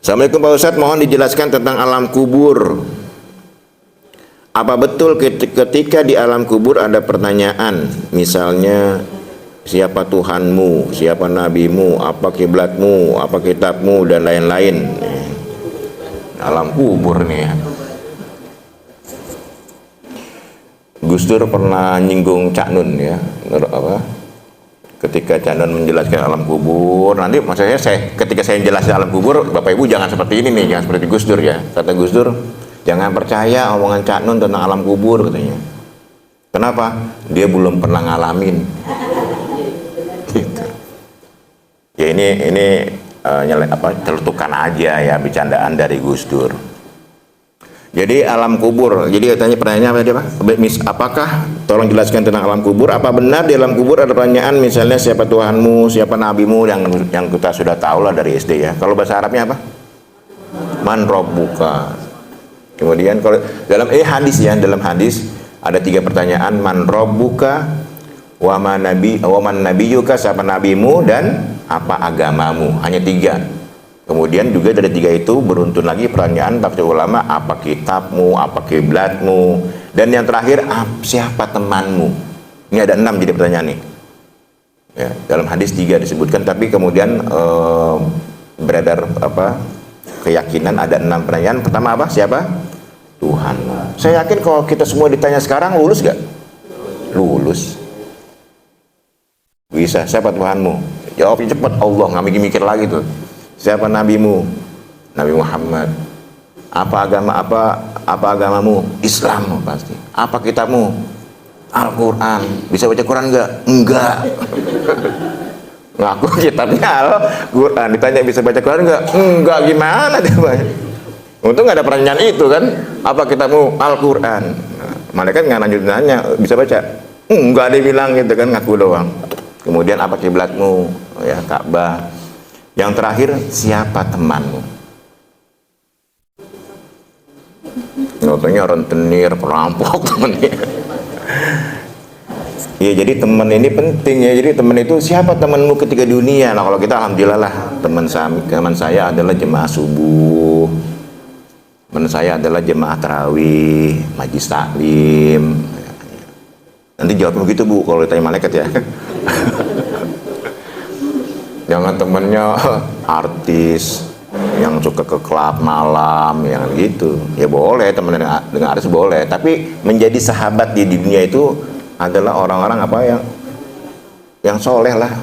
Assalamualaikum Pak Ustadz, mohon dijelaskan tentang alam kubur. Apa betul ketika di alam kubur ada pertanyaan, misalnya siapa Tuhanmu, siapa nabimu, apa kiblatmu, apa kitabmu, dan lain-lain. Alam kubur nih ya. Gus Dur pernah nyinggung Cak Nun ya, ketika Cak Nun menjelaskan alam kubur. Nanti maksudnya ketika saya menjelaskan alam kubur, Bapak Ibu jangan seperti ini nih, jangan seperti Gus Dur ya. Kata Gus Dur, jangan percaya omongan Cak Nun tentang alam kubur katanya. Kenapa? Dia belum pernah ngalamin. Gitu. Ya ini celutukan aja ya, bercandaan dari Gus Dur. Jadi alam kubur. Jadi katanya pertanyaannya apa? Apakah, tolong jelaskan tentang alam kubur. Apa benar di alam kubur ada pertanyaan misalnya siapa Tuhanmu, siapa nabimu, yang kita sudah tahu lah dari SD ya. Kalau bahasa Arabnya apa? Man rabbuka. Kemudian kalau dalam hadis ya, dalam hadis ada 3 pertanyaan, man rabbuka, wa man nabiyyuka, siapa nabimu, dan apa agamamu. Hanya 3. Kemudian juga dari 3 itu beruntun lagi pertanyaan tafsir ulama, apa kitabmu, apa kiblatmu, dan yang terakhir siapa temanmu. Ini ada 6 jadi pertanyaan nih. Ya, dalam hadis 3 disebutkan, tapi kemudian beredar keyakinan ada 6 pertanyaan. Pertama apa? Siapa? Tuhan. Saya yakin kalau kita semua ditanya sekarang, lulus gak? Lulus. Bisa. Siapa Tuhanmu? Jawabnya cepat, Allah, nggak mikir-mikir lagi tuh. Siapa nabimu? Nabi Muhammad. Apa agamamu? Islam pasti. Apa kitabmu? Al-Quran. Bisa baca Quran nggak? Enggak. Ngaku kitabnya Al-Quran. Ditanya bisa baca Quran nggak? Enggak. Gimana dia? Untung nggak ada pertanyaan itu kan? Apa kitabmu? Al-Quran. Nah, malaikat nggak lanjut nanya, bisa baca? Enggak, dia bilang gitu kan, ngaku doang. Kemudian apa kiblatmu? Ya, Ka'bah. Yang terakhir, siapa temanmu? Contohnya rentenir, perampok, temennya. Ya, jadi teman ini penting ya. Jadi teman itu siapa temanmu ketika di dunia? Nah, kalau kita alhamdulillah lah, teman saya adalah jemaah subuh. Teman saya adalah jemaah tarawih, majlis taklim. Nanti jawabnya begitu Bu, kalau ditanya malaikat ya. Jangan temennya artis yang suka ke klub malam, yang gitu. Ya boleh temen dengan artis boleh, tapi menjadi sahabat di dunia itu adalah orang-orang yang soleh lah.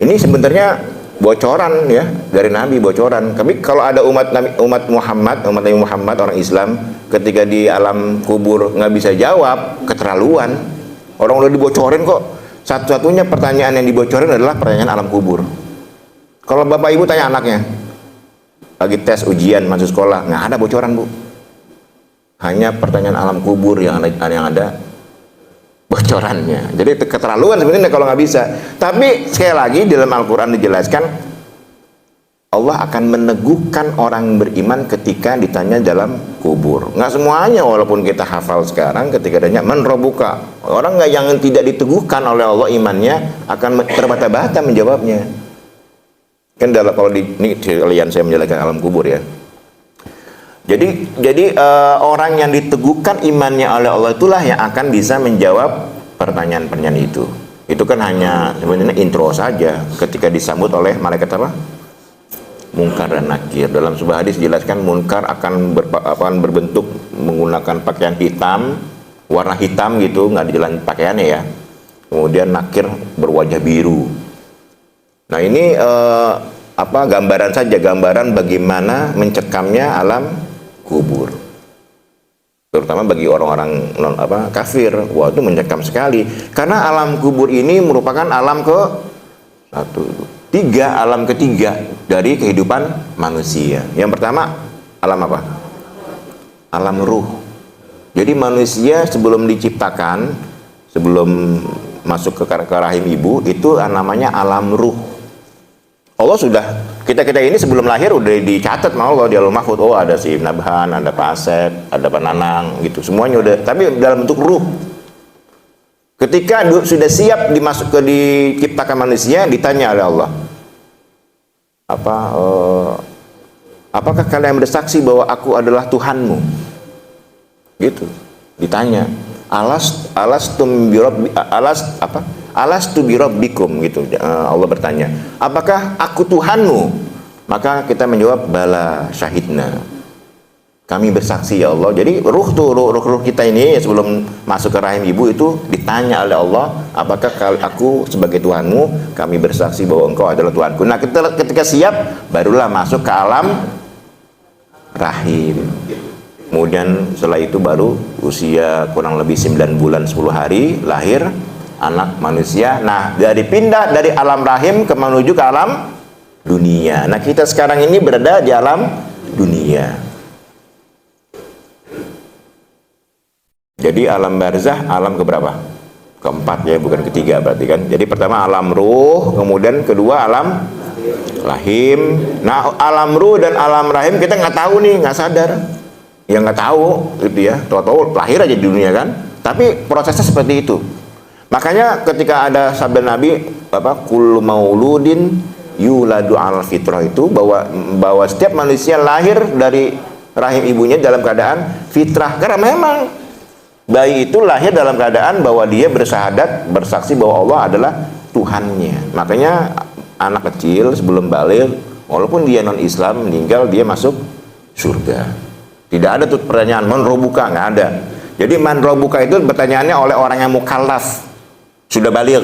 Ini sebenarnya bocoran ya dari Nabi, bocoran. Tapi kalau ada umat Nabi Muhammad orang Islam ketika di alam kubur nggak bisa jawab, keterlaluan. Orang udah dibocorin kok. Satu-satunya pertanyaan yang dibocorin adalah pertanyaan alam kubur. Kalau Bapak Ibu tanya anaknya lagi tes ujian masuk sekolah, nggak ada bocoran Bu. Hanya pertanyaan alam kubur yang ada bocorannya. Jadi keterlaluan sebenarnya kalau nggak bisa. Tapi sekali lagi dalam Al-Quran dijelaskan, Allah akan meneguhkan orang beriman ketika ditanya dalam kubur. Nggak semuanya, walaupun kita hafal sekarang, ketika ditanya man rabbuka, orang yang tidak diteguhkan oleh Allah imannya akan terbata-bata menjawabnya. Kan kalau ini kalian saya menjelaskan alam kubur ya. Jadi orang yang diteguhkan imannya oleh Allah itulah yang akan bisa menjawab pertanyaan-pertanyaan itu. Itu kan hanya sebenarnya intro saja ketika disambut oleh malaikat apa? Munkar dan Nakir. Dalam sebuah hadis dijelaskan munkar akan berbentuk menggunakan pakaian hitam, warna hitam gitu, nggak dijelaskan pakaiannya ya. Kemudian Nakir berwajah biru. Nah ini gambaran saja, gambaran bagaimana mencekamnya alam kubur. Terutama bagi orang-orang kafir, wah itu mencekam sekali. Karena alam kubur ini merupakan alam alam ketiga dari kehidupan manusia. Yang pertama, alam apa? Alam ruh. Jadi manusia sebelum diciptakan, sebelum masuk ke rahim ibu, itu namanya alam ruh. Allah sudah, kita ini sebelum lahir udah dicatat sama Allah di Al Mahfud. Oh ada si Nabhan, ada Pak Asep, ada Pak Nanang, gitu. Semuanya udah, tapi dalam bentuk ruh. Ketika sudah siap diciptakan manusia, ditanya oleh Allah, apakah kalian bersaksi bahwa aku adalah Tuhanmu? Gitu. Ditanya, alastu birabbikum gitu. Allah bertanya, apakah aku Tuhanmu? Maka kita menjawab, bala syahidna. Kami bersaksi ya Allah. Jadi ruh kita ini sebelum masuk ke rahim ibu itu ditanya oleh Allah, apakah aku sebagai Tuhanmu? Kami bersaksi bahwa engkau adalah Tuhanku. Nah, ketika siap barulah masuk ke alam rahim. Kemudian setelah itu baru usia kurang lebih 9 bulan 10 hari lahir anak manusia. Nah, pindah dari alam rahim ke menuju ke alam dunia. Nah, kita sekarang ini berada di alam dunia. Jadi alam barzah alam keberapa? Keempat ya, bukan ketiga berarti kan. Jadi pertama alam ruh, kemudian kedua alam rahim. Nah, alam ruh dan alam rahim kita nggak tahu nih, nggak sadar. Ya nggak tahu gitu ya. Tahu-tahu lahir aja di dunia kan. Tapi prosesnya seperti itu. Makanya ketika ada sabda Nabi kullu mauludin yuladu al fitrah, itu bahwa setiap manusia lahir dari rahim ibunya dalam keadaan fitrah. Karena memang bayi itu lahir dalam keadaan bahwa dia bersyahadat, bersaksi bahwa Allah adalah Tuhannya. Makanya anak kecil sebelum balik, walaupun dia non-Islam, meninggal dia masuk surga. Tidak ada tuh pertanyaan man robuka, nggak ada. Jadi man robuka itu pertanyaannya oleh orang yang mukallaf, sudah balik.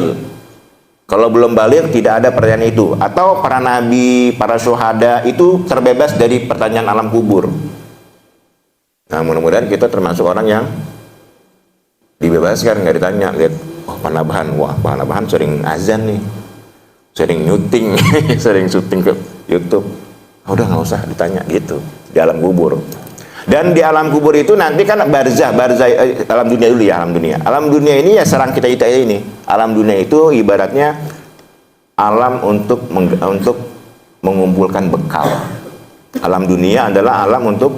Kalau belum balik tidak ada pertanyaan itu. Atau para nabi, para syuhada itu terbebas dari pertanyaan alam kubur. Nah, mudah-mudahan kita termasuk orang yang dibebaskan, nggak ditanya. Lihat, Pak Nabahan sering azan nih, sering nyuting sering syuting ke YouTube. Udah nggak usah ditanya gitu di alam kubur. Dan di alam kubur itu nanti kan barzah alam dunia dulu ya, alam dunia ini ya serang kita ini. Alam dunia itu ibaratnya alam untuk mengumpulkan bekal. Alam dunia adalah alam untuk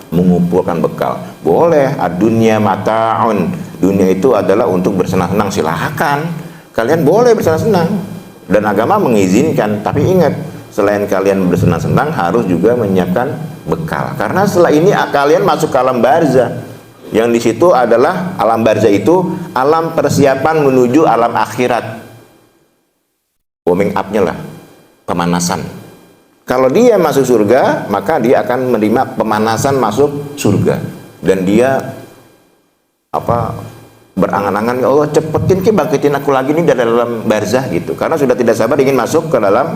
mengumpulkan bekal. Boleh, dunia mata'un. Dunia itu adalah untuk bersenang-senang, silahkan. Kalian boleh bersenang-senang. Dan agama mengizinkan. Tapi ingat, selain kalian bersenang-senang, harus juga menyiapkan bekal. Karena setelah ini kalian masuk ke alam barzah. Yang di situ adalah alam barzah itu alam persiapan menuju alam akhirat. Warming up-nya lah, pemanasan. Kalau dia masuk surga, maka dia akan menerima pemanasan masuk surga. Dan dia berangan-angan, ya Allah cepetin bangkitin aku lagi nih dari dalam barzah gitu. Karena sudah tidak sabar ingin masuk ke dalam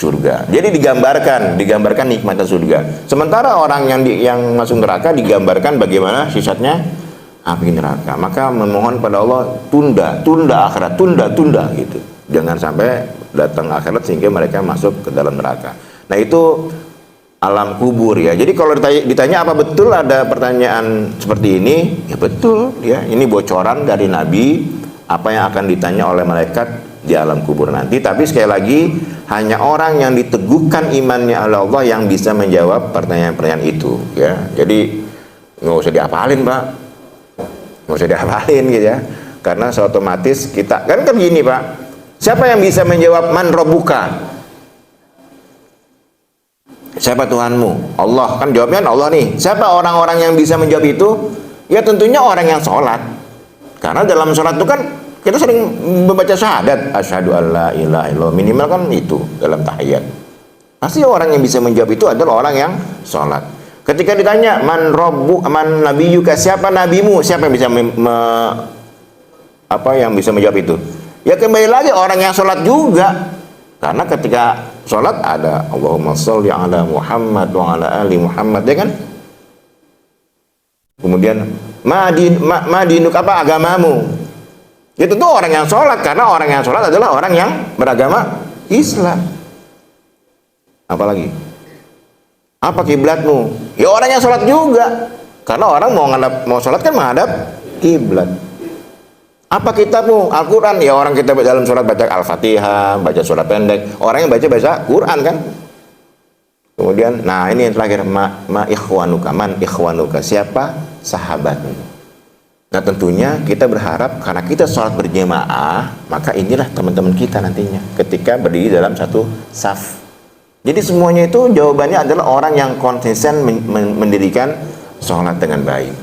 surga. Jadi digambarkan nikmatnya surga. Sementara orang yang masuk neraka digambarkan bagaimana sisatnya api neraka. Maka memohon pada Allah tunda akhirat, tunda gitu. Jangan sampai datang akhirat sehingga mereka masuk ke dalam neraka. Nah, itu alam kubur ya. Jadi kalau ditanya apa betul ada pertanyaan seperti ini? Ya betul ya. Ini bocoran dari Nabi apa yang akan ditanya oleh malaikat di alam kubur nanti. Tapi sekali lagi hanya orang yang diteguhkan imannya oleh Allah yang bisa menjawab pertanyaan-pertanyaan itu ya. Jadi nggak usah dihafalin Pak, nggak usah dihafalin gitu ya. Karena otomatis kita kan gini Pak, siapa yang bisa menjawab man robuka? Siapa Tuhanmu? Allah. Kan jawabnya Allah nih. Siapa orang-orang yang bisa menjawab itu? Ya tentunya orang yang sholat. Karena dalam sholat itu kan kita sering membaca syahadat, asyhadu alla ilaha illallah, minimal kan itu dalam tahiyat. Pasti orang yang bisa menjawab itu adalah orang yang sholat. Ketika ditanya man nabiyuka, siapa nabimu? Siapa yang bisa yang bisa menjawab itu? Ya kembali lagi orang yang sholat juga. Karena ketika sholat ada Allahumma sholli ala Muhammad wa ala ali Muhammad, ya kan? Kemudian madinuk apa agamamu? Itu tuh orang yang sholat, karena orang yang sholat adalah orang yang beragama Islam. Apalagi? Apa kiblatmu? Ya orang yang sholat juga, karena orang mau sholat kan menghadap kiblat. Apa kitabmu? Al-Quran. Ya orang kita dalam sholat baca Al-Fatihah, baca surat pendek. Orang yang baca Quran kan. Kemudian, nah ini yang terakhir, ma ikhwanuka, man ikhwanuka, siapa sahabatmu? Nah tentunya kita berharap karena kita sholat berjamaah, maka inilah teman-teman kita nantinya ketika berdiri dalam satu saf. Jadi semuanya itu jawabannya adalah orang yang konsisten mendirikan sholat dengan baik.